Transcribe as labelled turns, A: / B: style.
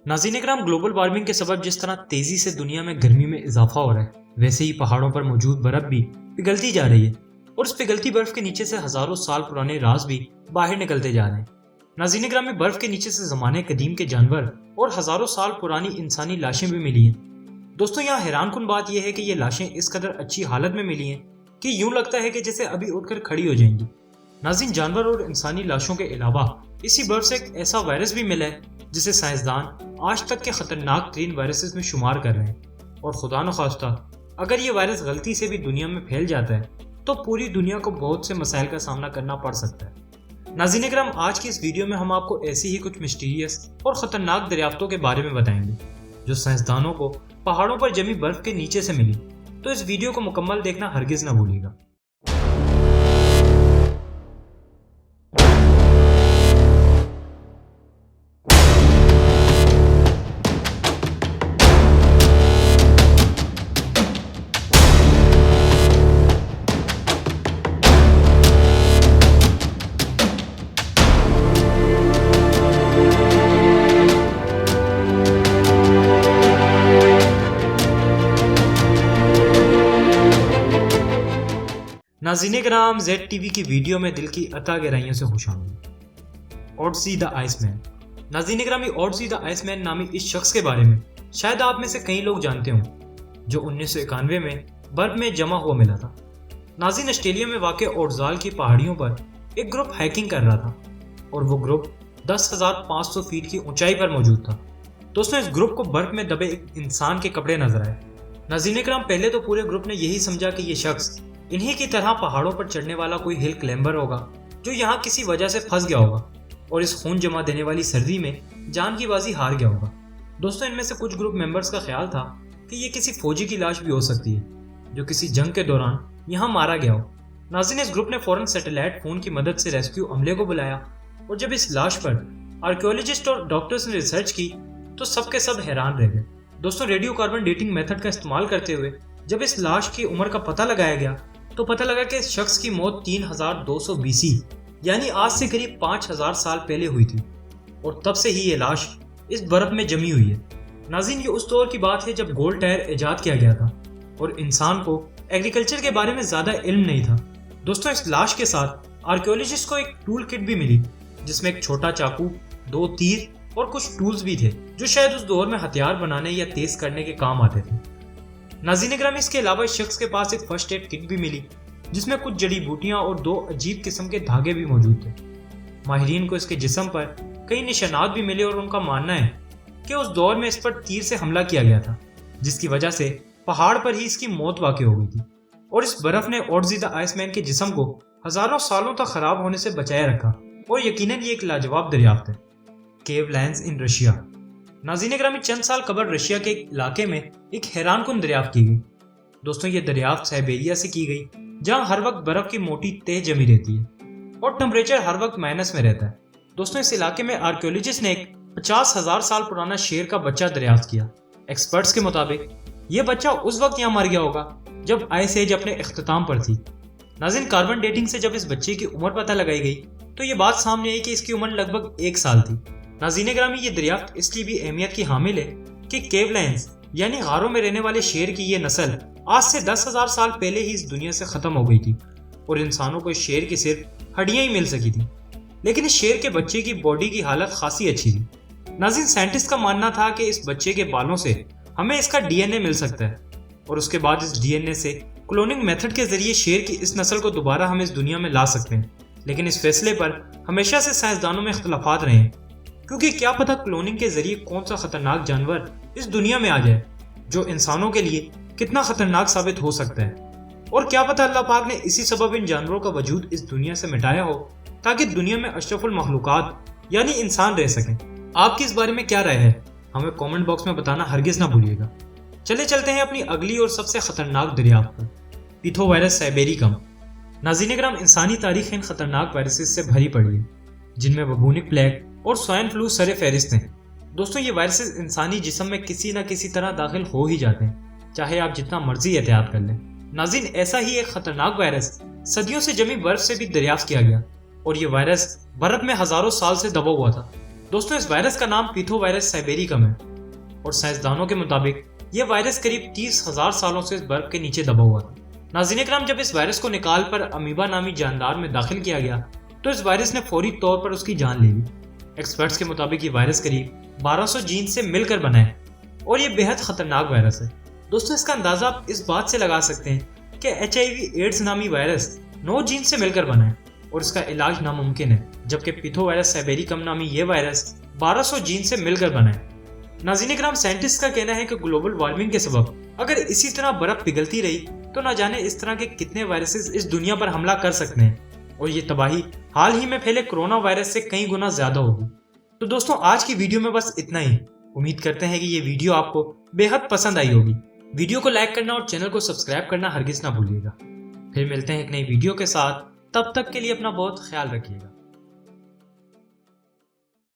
A: नाज़रीन इकराम, global warming के सबब जिस तरह तेजी से दुनिया में गर्मी में इजाफा हो रहा है, वैसे ही पहाड़ों पर मौजूद बर्फ भी पिघलती जा रही है और उस पिघलती बर्फ के नीचे से हजारों साल पुराने राज भी बाहर निकलते जा रहे हैं। नाज़रीन इकराम, में बर्फ के नीचे से ज़माने कदीम के जानवर और हजारों साल पुरानी इंसानी लाशें भी मिली हैं। दोस्तों, यहाँ हैरानकुन बात यह है कि ये लाशें इस कदर अच्छी हालत में मिली हैं कि यूं लगता है कि जैसे अभी उठकर खड़ी हो जाएंगी। नाज़रीन, जानवर और इंसानी लाशों के अलावा इसी बर्फ से एक ऐसा वायरस भी मिला है जिसे साइंसदान आज तक के खतरनाक तरीन वायरसेस में शुमार कर रहे हैं। और खुदा न खास्ता अगर ये वायरस गलती से भी दुनिया में फैल जाता है तो पूरी दुनिया को बहुत से मसाइल का सामना करना पड़ सकता है। नाज़रीन इकराम, आज की इस वीडियो में हम आपको ऐसी ही कुछ मिस्टीरियस और ख़तरनाक दरियाफ्तों के बारे में बताएंगे जो साइंसदानों को पहाड़ों पर जमी बर्फ के नीचे से मिली। तो इस वीडियो को मुकम्मल देखना हरगिज़ न भूलिएगा। नाज़रीन इकराम, जेड टीवी की वीडियो में दिल की अता गहराइयों से खुशामदीद। ओड्सी द आइसमैन। नाज़रीन इकराम, ओड्सी द आइसमैन नामी इस शख्स के बारे में शायद आप में से कई लोग जानते हों, जो 1991 में बर्फ में जमा हुआ मिला था। नाज़रीन, ऑस्ट्रेलिया में वाक़ ओड्ज़ाल की पहाड़ियों पर एक ग्रुप हाइकिंग कर रहा था और वो ग्रुप 10,500 फीट की ऊंचाई पर मौजूद था। दोस्तों, इस ग्रुप को बर्फ में दबे एक इंसान के कपड़े नजर आए। नाज़रीन इकराम, पहले तो पूरे ग्रुप ने यही समझा कि ये शख्स इन्हीं की तरह पहाड़ों पर चढ़ने वाला कोई हिल क्लाइंबर होगा जो यहाँ किसी वजह से फंस गया होगा और इस खून जमा देने वाली सर्दी में जान की बाजी हार गया होगा। दोस्तों, इनमें से कुछ ग्रुप मेंबर्स का ख्याल था कि ये किसी फौजी की लाश भी हो सकती है जो किसी जंग के दौरान यहाँ मारा गया हो। नाज़रीन, इस ग्रुप ने फौरन सैटेलाइट फोन की मदद से रेस्क्यू अमले को बुलाया और जब इस लाश पर आर्कियोलॉजिस्ट और डॉक्टर्स ने रिसर्च की तो सब के सब हैरान रह गए। दोस्तों, रेडियो कार्बन डेटिंग मेथड का इस्तेमाल करते हुए जब इस लाश की उम्र का पता लगाया गया तो पता लगा कि इस शख्स की मौत 3200 BC यानी आज से करीब 5000 साल पहले हुई थी और तब से ही ये लाश इस बर्फ में जमी हुई है। नाज़रीन, ये उस दौर की बात है जब गोल टायर ईजाद किया गया था और इंसान को एग्रीकल्चर के बारे में ज़्यादा इल्म नहीं था। दोस्तों, इस लाश के साथ आर्कियोलॉजिस्ट को एक टूल किट भी मिली जिसमें एक छोटा चाकू, 2 तीर और कुछ टूल्स भी थे जो शायद उस दौर में हथियार बनाने या तेज करने के काम आते थे। नाज़रीन इकराम, इसके अलावा इस शख्स के पास एक फर्स्ट एड किट भी मिली जिसमें कुछ जड़ी बूटियां और 2 अजीब किस्म के धागे भी मौजूद थे। माहिरीन को इसके जिस्म पर कई निशानात भी मिले और उनका मानना है कि उस दौर में इस पर तीर से हमला किया गया था जिसकी वजह से पहाड़ पर ही इसकी मौत वाक़ हो गई थी और इस बर्फ ने ओड्सी द आइसमैन के जिस्म को हजारों सालों तक खराब होने से बचाए रखा और यकीनन ये एक लाजवाब दरियाफ्त है। केव लाइन्स इन रशिया। नाज़रीन इकराम, चंद साल कबल रशिया के एक इलाके में एक हैरानकुन दरियाफ्त की गई। दोस्तों, ये दरियाफ्त साइबेरिया से की गई जहाँ हर वक्त बर्फ की मोटी तह जमी रहती है और टेम्परेचर हर वक्त माइनस में रहता है। दोस्तों, इस इलाके में आर्कियोलॉजिस्ट ने एक 50,000 साल पुराना शेर का बच्चा दरियाफ्त किया। एक्सपर्ट्स के मुताबिक ये बच्चा उस वक्त यहाँ मर गया होगा जब आइस एज अपने इख्तिताम पर थी। नाज़रीन, कार्बन डेटिंग से जब इस बच्चे की उम्र पता लगाई गई तो ये बात सामने आई कि इसकी उम्र लगभग 1 साल थी। नाज़रीन इकराम, ये दरियाफ्त इसलिए भी अहमियत की हामिल है कि केव लाइन्स यानी गारों में रहने वाले शेर की ये नस्ल आज से 10,000 साल पहले ही इस दुनिया से खत्म हो गई थी और इंसानों को इस शेर की सिर्फ हड्डियां ही मिल सकी थी, लेकिन इस शेर के बच्चे की बॉडी की हालत खासी अच्छी थी। नाज़रीन, साइंटिस्ट का मानना था कि इस बच्चे के बालों से हमें इसका DNA मिल सकता है और उसके बाद इस DNA से क्लोनिंग मेथड के जरिए शेर की इस नस्ल को दोबारा हम इस दुनिया में ला सकते हैं। लेकिन इस फैसले पर हमेशा से साइंसदानों में इख्तलाफात रहे हैं क्योंकि क्या पता क्लोनिंग के जरिए कौन सा खतरनाक जानवर इस दुनिया में आ जाए जो इंसानों के लिए कितना खतरनाक साबित हो सकता है और क्या पता अल्लाह पाक ने इसी सबब इन जानवरों का वजूद इस दुनिया से मिटाया हो ताकि दुनिया में अशरफुल मखलूकात यानी इंसान रह सकें। आपकी इस बारे में क्या राय है, हमें कमेंट बॉक्स में बताना हरगिज़ ना भूलिएगा। चलते हैं अपनी अगली और सबसे खतरनाक दरियाफ्त पर, पिथोवायरस साइबेरिकम। नाज़रीन इकराम, इंसानी तारीख इन खतरनाक वायरसेस से भरी पड़ी है जिनमें बबूनिक प्लेग और स्वाइन फ्लू सरे फहरिस्त हैं। दोस्तों, ये वायरसेस इंसानी जिस्म में किसी न किसी तरह दाखिल हो ही जाते हैं, चाहे आप जितना मर्जी एहतियात कर लें। नाज़रीन, ऐसा ही एक खतरनाक वायरस सदियों से जमी बर्फ से भी दरियाफ्त किया गया और ये वायरस बर्फ में हजारों साल से दबा हुआ था। दोस्तों इस वायरस का नाम पिथोवायरस साइबेरिकम है और साइंसदानों के मुताबिक ये वायरस करीब 30,000 सालों से इस बर्फ के नीचे दबा हुआ था। नाज़रीन इकराम, जब इस वायरस को निकाल पर अमीबा नामी जानदार में दाखिल किया गया तो इस वायरस ने फौरी तौर पर उसकी जान ले ली। एक्सपर्ट्स के मुताबिक ये वायरस करीब 1200 जीन से मिलकर बना है और ये बेहद खतरनाक वायरस है। दोस्तों इसका अंदाजा आप इस बात से लगा सकते हैं कि HIV एड्स नामी वायरस 9 जीन से मिलकर बना है और इसका इलाज नामुमकिन है, जबकि पिथोवायरस साइबेरिकम नामी ये वायरस 1200 जीन से मिलकर बना है। नाज़रीन इकराम, साइंटिस्ट का कहना है कि ग्लोबल वार्मिंग के सबब अगर इसी तरह बर्फ पिघलती रही तो न जाने इस तरह के कितने वायरसेस इस दुनिया पर हमला कर सकते हैं और ये तबाही हाल ही में फैले कोरोना वायरस से कई गुना ज्यादा होगी। तो दोस्तों आज की वीडियो में बस इतना ही। उम्मीद करते हैं कि ये वीडियो आपको बेहद पसंद आई होगी। वीडियो को लाइक करना और चैनल को सब्सक्राइब करना हरगिज ना भूलिएगा। फिर मिलते हैं एक नई वीडियो के साथ, तब तक के लिए अपना बहुत ख्याल रखिएगा।